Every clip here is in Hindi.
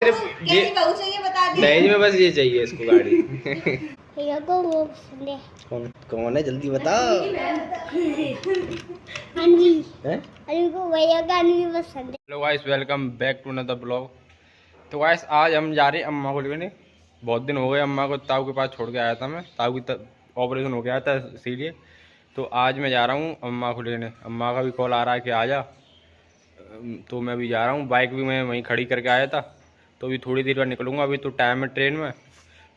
सिर्फ ये दहेज में बस ये चाहिए इसको गाड़ी। कौन है जल्दी बताओ। Hello guys, welcome back to another blog. तो गाइस आज हम जा रहे हैं अम्मा को लेने। बहुत दिन हो गए अम्मा को ताऊ के पास छोड़ के आया था मैं। ताऊ की ऑपरेशन हो गया था इसीलिए। तो आज मैं जा रहा हूँ अम्मा को लेने। अम्मा का भी कॉल आ रहा है कि आ जा, तो मैं भी जा रहा हूँ। बाइक भी मैं वहीं खड़ी करके आया था, तो अभी थोड़ी देर बाद निकलूँगा। अभी तो टाइम है ट्रेन में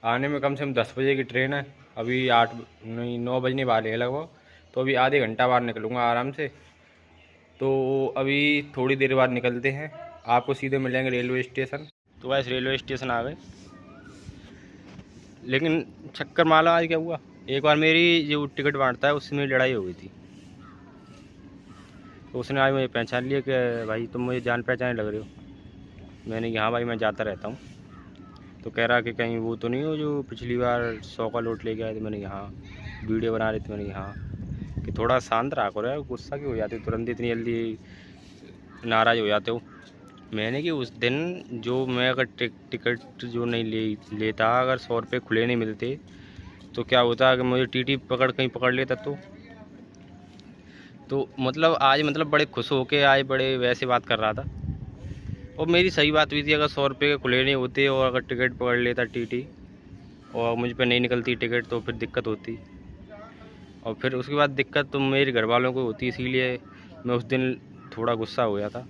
आने में, कम से कम 10 बजे की ट्रेन है। अभी 9 बजने वाले हैं लगभग, तो अभी आधे घंटा बाद निकलूँगा आराम से। तो अभी थोड़ी देर बाद निकलते हैं, आपको सीधे मिलेंगे रेलवे स्टेशन। तो वैसे रेलवे स्टेशन आ गए, लेकिन चक्कर माला आज क्या हुआ, एक बार मेरी जो टिकट बांटता है उससे मेरी लड़ाई हो गई थी। तो उसने आज मुझे पहचान लिया कि भाई तुम मुझे जान पहचाने लग रहे हो। मैंने कहा हाँ भाई मैं जाता रहता हूँ। तो कह रहा कि कहीं वो तो नहीं हो जो पिछली बार 100 का नोट लेके आए थे। मैंने कहा हाँ। वीडियो बना रहे थे। मैंने कहा हाँ कि थोड़ा शांत रहा करो यार, गुस्सा क्यों हो जाते तुरंत इतनी जल्दी नाराज़ हो जाते हो। मैंने कि उस दिन जो मैं अगर टिकट जो नहीं लेता, अगर 100 रुपये खुले नहीं मिलते तो क्या होता कि मुझे टीटी कहीं पकड़ लेता। तो मतलब आज बड़े खुश होके आज बड़े वैसे बात कर रहा था। और मेरी सही बात हुई थी, अगर 100 रुपये के खुले नहीं होते और अगर टिकट पकड़ लेता टीटी और मुझ पे नहीं निकलती टिकट तो फिर दिक्कत होती। और फिर उसके बाद दिक्कत तो मेरे घर वालों को होती। इसीलिए मैं उस दिन थोड़ा गुस्सा हो गया था।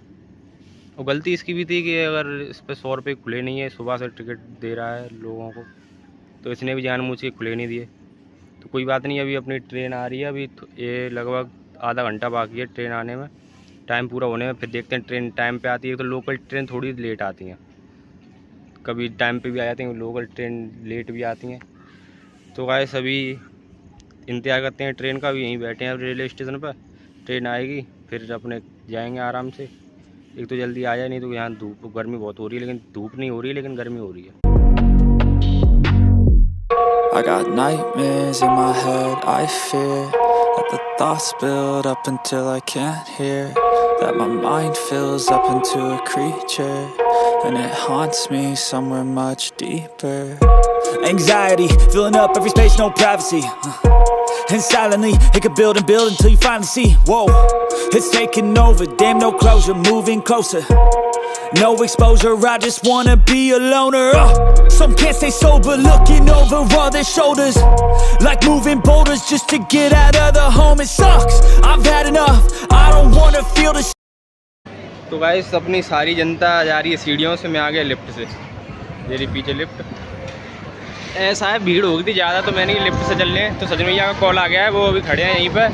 और गलती इसकी भी थी कि अगर इस पर 100 रुपये खुले नहीं है, सुबह से टिकट दे रहा है लोगों को, तो इसने भी जानबूझ के खुले नहीं दिए। तो कोई बात नहीं, अभी अपनी ट्रेन आ रही है। अभी ये लगभग आधा घंटा बाकी है ट्रेन आने में, टाइम पूरा होने में। फिर देखते हैं ट्रेन टाइम पे आती है तो लोकल ट्रेन थोड़ी लेट आती हैं, कभी टाइम पे भी आ जाती हैं, लोकल ट्रेन लेट भी आती हैं। तो गाइस अभी इंतज़ार करते हैं ट्रेन का। भी यहीं बैठे हैं रेलवे स्टेशन पर, ट्रेन आएगी फिर अपने जाएंगे आराम से। एक तो जल्दी आ जाए, नहीं तो यहाँ धूप गर्मी बहुत हो रही है। लेकिन धूप नहीं हो रही है, लेकिन गर्मी हो रही है। I got nightmares in my head, I fear that the thoughts build up until I can't hear, that my mind fills up into a creature, and it haunts me somewhere much deeper. Anxiety, filling up every space, no privacy, and silently, it could build and build until you finally see, whoa, it's taking over, damn no closure, moving closer, no exposure, I just wanna be a loner. Some can't stay sober, looking over all their shoulders, like moving boulders just to get out of the home. It sucks, I've had enough, I don't wanna feel the. तो गाइस अपनी सारी जनता जा रही है सीढ़ियों से, मैं आ गया लिफ्ट से। मेरी पीछे लिफ्ट ऐसा है, भीड़ हो गई थी ज़्यादा, तो मैंने लिफ्ट से चल लें। तो सजन भैया का कॉल आ गया है, वो अभी खड़े हैं यहीं पर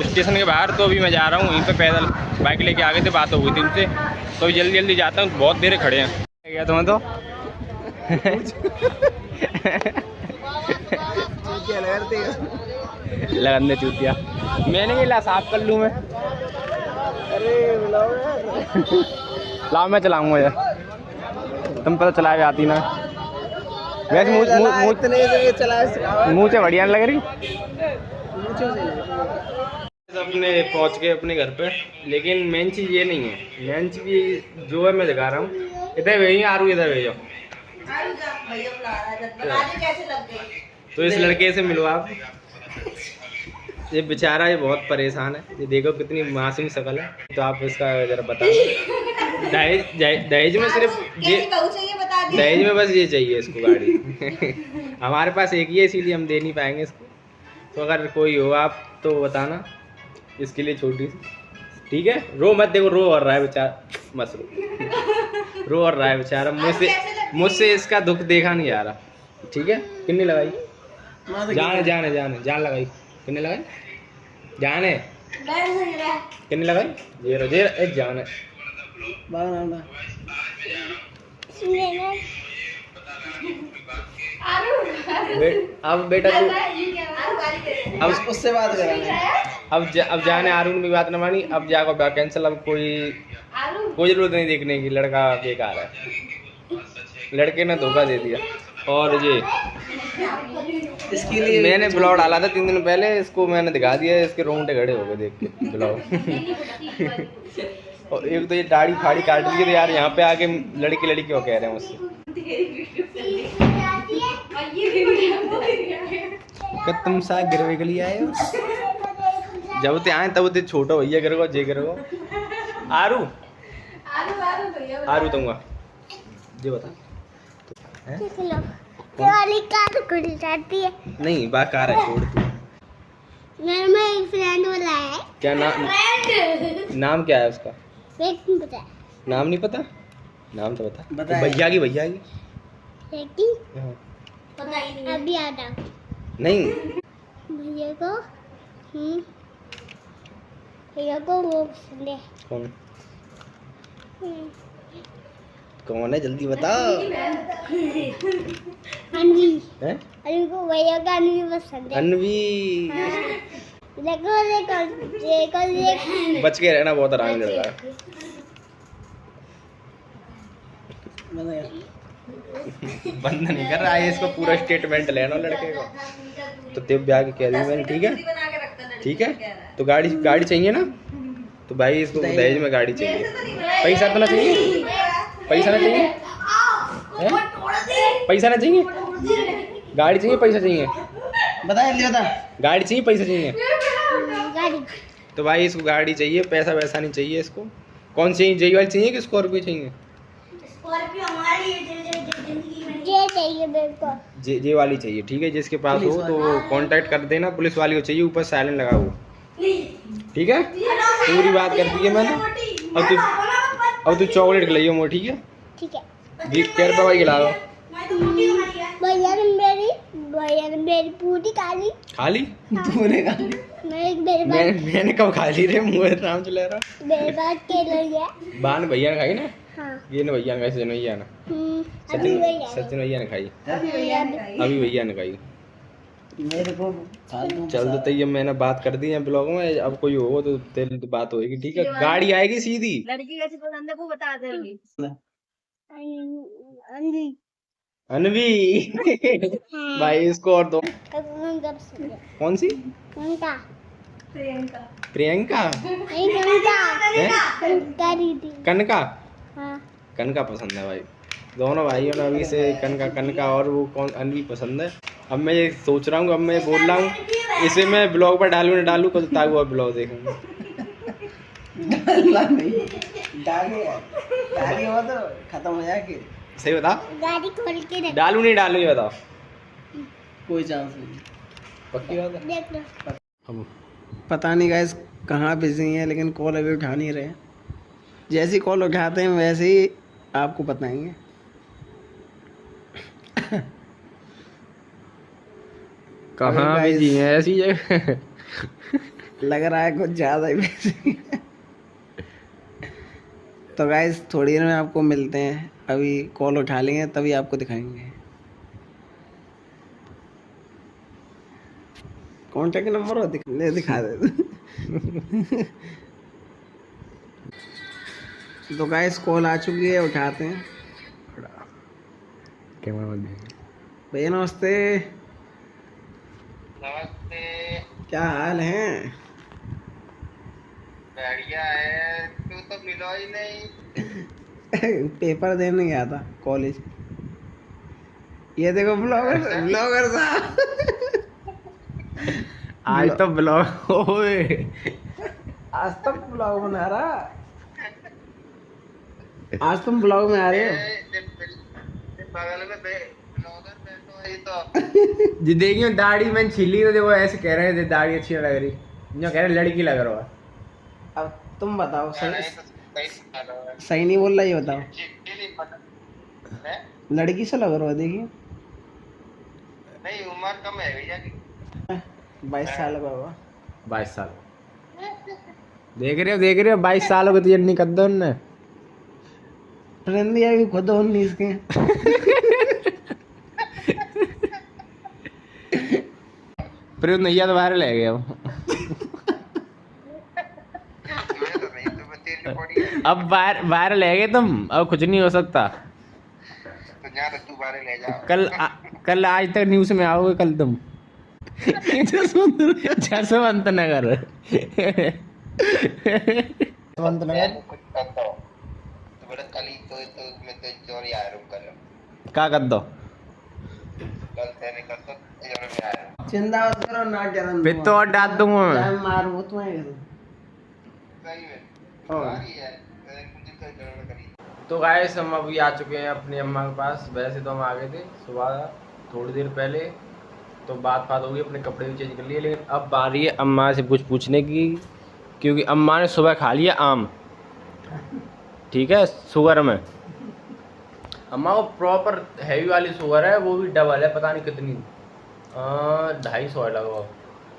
स्टेशन के बाहर। तो अभी मैं जा रहा हूँ यहीं पे पैदल, बाइक लेके आ गए थे, बात हो गई थी उनसे। तो जल्दी जल्दी जाता हूँ, बहुत देर खड़े हैं। गया तुम्हें तो लगन चूतिया, मैंने भी ला साफ कर लूँ मैं। अरे लाओ मैं चलाऊँगा यार, तुम पता चला जाती ना। वैसे मुँह से बढ़िया लग रही। अपने पहुंच गए अपने घर पे, लेकिन मेन चीज़ ये नहीं है। मेन चीज़ जो है मैं दिखा रहा हूँ। इधर वही आरू, इधर भेजो। तो इस लड़के से मिलो आप। ये बेचारा ये बहुत परेशान है, ये देखो कितनी मासूम शक्ल है। तो आप इसका जरा बताओ। दहेज में सिर्फ दहेज में बस ये चाहिए इसको गाड़ी। हमारे पास एक ही है, इसीलिए हम दे नहीं पाएंगे इसको। तो अगर कोई हो आप तो बताना इसके लिए छोटी सी, ठीक है। रो मत, देखो रो और रहा है बेचारा, मत रो और रहा है बेचारा। मुझसे इसका दुख देखा नहीं जा रहा, ठीक है। कितनी लगाई? जान लगाई। कितने लगाई? जाने कितने लगाई? जेरो एक जान है। अब बेटा तू अब उससे बात करेंगे। अब जाने आरून भी बात न मानी, अब जाको कैंसिल। अब कोई जरूरत नहीं देखने की, लड़का बेकार है, लड़के ने धोखा दे दिया। और ये इसके लिए मैंने ब्लॉग डाला था 3 दिन पहले, इसको मैंने दिखा दिया। इसके रोंगटे खड़े हो गए देख के ब्लॉग। और एक तो ये दाढ़ी फाड़ी काट रही है, तो यार यहाँ पे आके लड़की लड़की क्यों कह रहे हैं मुझसे? तुम सा गिरवे के लिए आए हो? जब ते आए तब ते छोटा भैया करो जे करो। आरू आरू दूंगा जी, बता वाली कार खुल जाती है। नहीं बाकार है, छोड़ तू। मेरे में एक फ्रेंड वाला है। क्या नाम क्या है उसका? लेकिन पता है, नाम नहीं पता? नाम तो बता। बताए। भैया की लेकिन हाँ। पता ही नहीं। अभी आता नहीं भैया को वो पसंद है। कौन कौन है, जल्दी बताओ। अनवी हैं? अनवी को भैया का अनवी पसंद है। अनवी। देखो देखो देखो देखो बच के रहना, बहुत आराम लग रहा है। बंद नहीं कर रहा है इसको, पूरा स्टेटमेंट लेना लड़के को। तो तेरे ब्याह की कह रही मैंने, ठीक है ठीक है। तो गाड़ी चाहिए ना, तो भाई इसको दहेज में गाड़ी चाहिए। पैसा तो ना चाहिए, पैसा ना चाहिए, पैसा ना चाहिए, गाड़ी चाहिए, पैसा चाहिए, बता जल्दी बता। गाड़ी चाहिए, पैसा चाहिए। गाड़ी तो भाई इसको गाड़ी चाहिए, पैसा वैसा नहीं चाहिए इसको। कौन सी जेई वाली चाहिए कि स्कॉर्पियो चाहिए? स्कॉर्पियो हमारी ये चाहिए मेरे को। जे वाली चाहिए, ठीक है। जिसके पास हो तो वो कांटेक्ट कर देना। पुलिस वाली को चाहिए, ऊपर साइलेंट लगा हो, ठीक है। पूरी बात कर दी है मैंने। अब तू चॉकलेट खिलाइयो मोटी, ठीक है? ठीक है। क्या रुपये भाई खिला दो। भैया ने मेरी पूरी खाली। खाली? तूने कहा मैंने कब खा ली रे, मुँह नाम चला रहा। मेरे बात के लिए बान भैया ने खाई ना? हाँ। ये ने भैया ने खाई, सचिन भैया ने। अभी भैया सचिन भैया ने खाई, अभी अभी भैया ने खाई। मेरे को फालतू चल तो तैयार, मैंने बात कर दी है ब्लॉग में। अब कोई हो तो तेरी तो बात होगी, ठीक है। गाड़ी आएगी सीधी। लड़की कैसी पसंद है वो बता दे अभी। अनवी अनवी। भाई इसको और दो। कौन सी? कनका प्रियंका? नहीं कनका हैं? कनका दीदी। कनका? हाँ कनका पसंद है भाई। दोनों भाइयों ने अभी से कनका और वो कौन अनवी पसंद है। अब मैं ये सोच रहा हूँ, अब मैं बोल रहा हूँ इसे मैं ब्लॉग पर डालूँ ना डालूँ, कल तक वो ब्लॉग देखूंगा। डालना नहीं, डाले वो तो खत्म हो जाएगी। सही बता, गाड़ी खोल के रख। डालूँ नहीं डालूँ, ये बताओ। कोई चांस नहीं। पक्की बात है। देख लो। हम पता नहीं गाइस कहाँ बिजी हैं, लेकिन कॉल अभी उठा नहीं रहे। जैसी कॉल उठाते हैं वैसे ही आपको बताएंगे। कहाँ बिजी हैं ऐसी जगह? लग रहा है कुछ ज़्यादा ही बिजी। तो गाइस थोड़ी देर में आपको मिलते हैं, अभी कॉल उठा लेंगे तभी आपको दिखाएंगे। कॉन्टैक्ट नंबर हो दिखा दे। तो गाइस कॉल आ चुकी है, उठाते हैं। भैया नमस्ते। नमस्ते। क्या हाल है? बढ़िया है, तू तो मिलो ही नहीं। पेपर देने गया था कॉलेज। ये देखो ब्लॉगर साहब। आज तो ब्लॉग ओए, आज तक ब्लॉग बना रहा। आज तुम ब्लॉग में आ रहे हो। बगल में ब्लॉगर बैठो है तो। जी देखियो दाढ़ी मैंने छिली तो देखो ऐसे कह रहे थे दाढ़ी अच्छी लग रही, जो कह रहे लड़की लग रहा है। अब तुम बताओ, सही नहीं बोल रहा, ये बताओ। लड़की से लग रहा है, देखिए। नहीं उम्र कम है भैया की, 22 साल का होगा। 22 साल। देख रहे हो 22 सालों के तो नहीं कर दो उनने। ट्रेन दिया भी खुद 19 के। फिर नैया तो बाहर ले गया। अब बाहर ले गए तुम, अब कुछ नहीं हो सकता। कल आज तक न्यूज में आओगे कल तुम। जसवंत नगर। यशवंत नगर क्या कर दो चिंता मत करो ना करो फिर तो और डाल दूंगा मैं। टाइम मारो तुम्हें तो गाइस हम अभी आ चुके हैं अपनी अम्मा के पास। वैसे तो हम आ गए थे सुबह थोड़ी देर पहले, तो बात हो गई, अपने कपड़े भी चेंज कर लिए, लेकिन अब बारी है अम्मा से कुछ पूछने की, क्योंकि अम्मा ने सुबह खा लिया आम, ठीक है, शुगर में। अम्मा को प्रॉपर हैवी वाली शुगर है, वो भी डबल है, पता नहीं कितनी, 250 है लगभग।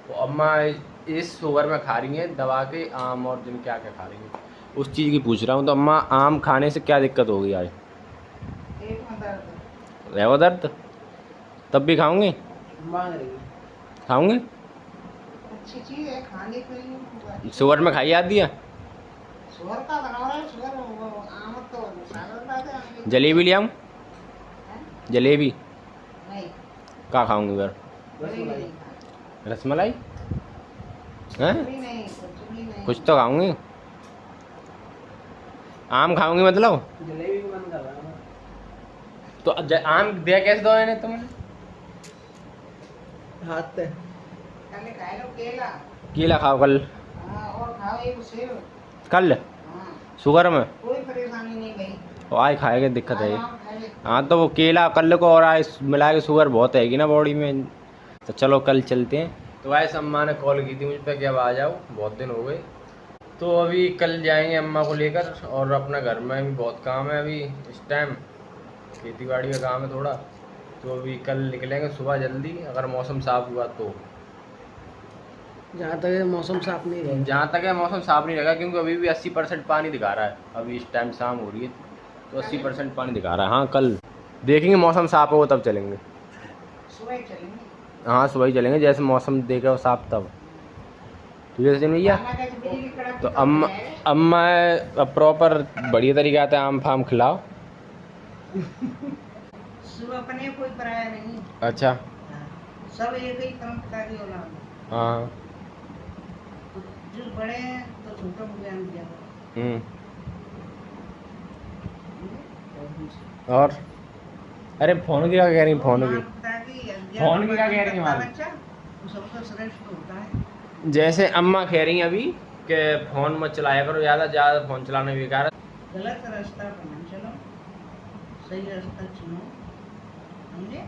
तो अम्मा इस शुगर में खा रही हैं दबा के आम, और दिन क्या क्या खा रही हैं उस चीज़ की पूछ रहा हूँ। तो अम्मा आम खाने से क्या दिक्कत होगी आज? रहेगा दर्द? तब भी खाऊंगे? मांग रही खाऊंगे? अच्छी चीज है खाने के लिए। शुगर में खाई आती है? शुगर का बना रहा है शुगर आम तो सागर का है। जलेबी ले आऊँ? जलेबी नहीं क्या खाऊंगी फिर? रसमलाई रसमलाई हैं? नहीं कुछ भी नहीं। कुछ तो खाऊंगी। आम खाऊंगी मतलब? जलेबी भी मन कर रहा है तो आम दिया कैसे दो इन्हें तुमने? हाथ पे पहले खाए लो केला। केला खाओ कल। और खाओ एक सेब। कल हाँ शुगर में? कोई परेशानी नहीं भाई। तो आज खाएगा दिक्कत है। आम खाए ले। हाँ तो वो केला कल को, और आज मिला के शुगर बहुत हैगी ना बॉडी में। तो चलो कल चलते हैं। तो ऐसे अम्मा ने कॉल की थी मुझ पर कि अब आ जाओ, बहुत दिन हो गए। तो अभी कल जाएंगे अम्मा को लेकर, और अपना घर में भी बहुत काम है अभी इस टाइम, खेती बाड़ी का काम है थोड़ा। तो अभी कल निकलेंगे सुबह जल्दी, अगर मौसम साफ हुआ तो। जहाँ तक है मौसम साफ नहीं रहेगा। जहाँ तक है मौसम साफ नहीं रहेगा, क्योंकि अभी भी 80% पानी दिखा रहा है। अभी इस टाइम शाम हो रही है तो 80% पानी दिखा रहा है। हाँ कल देखेंगे, मौसम साफ होगा तब चलेंगे। सुबह ही चलेंगे। हाँ सुबह ही चलेंगे, जैसे मौसम देखे वो साफ तब। ठीक है सचिन भैया। खाना कैसे बिजली कड़क तो अम्मा प्रॉपर बढ़िया तरीके आते हैं, आम फाम खिलाओ। सुबह अपने कोई पराया नहीं। अच्छा सब एक ही कर्मचारी औलाद है। हाँ। तो जो बड़े हैं तो छोटों को ज्ञान दिया करो। और अरे फोन की क्या कह रही? फोन की फोन की क्या कह रही हैं मैम? बच्चा वो सबसे श्रेष्ठ होता है। जैसे अम्मा कह रही हैं अभी कि फ़ोन मत चलाया करो, ज़्यादा फ़ोन चलाना बेकार है। गलत रास्ता पर मत चलो, सही रास्ता चुनो, समझे?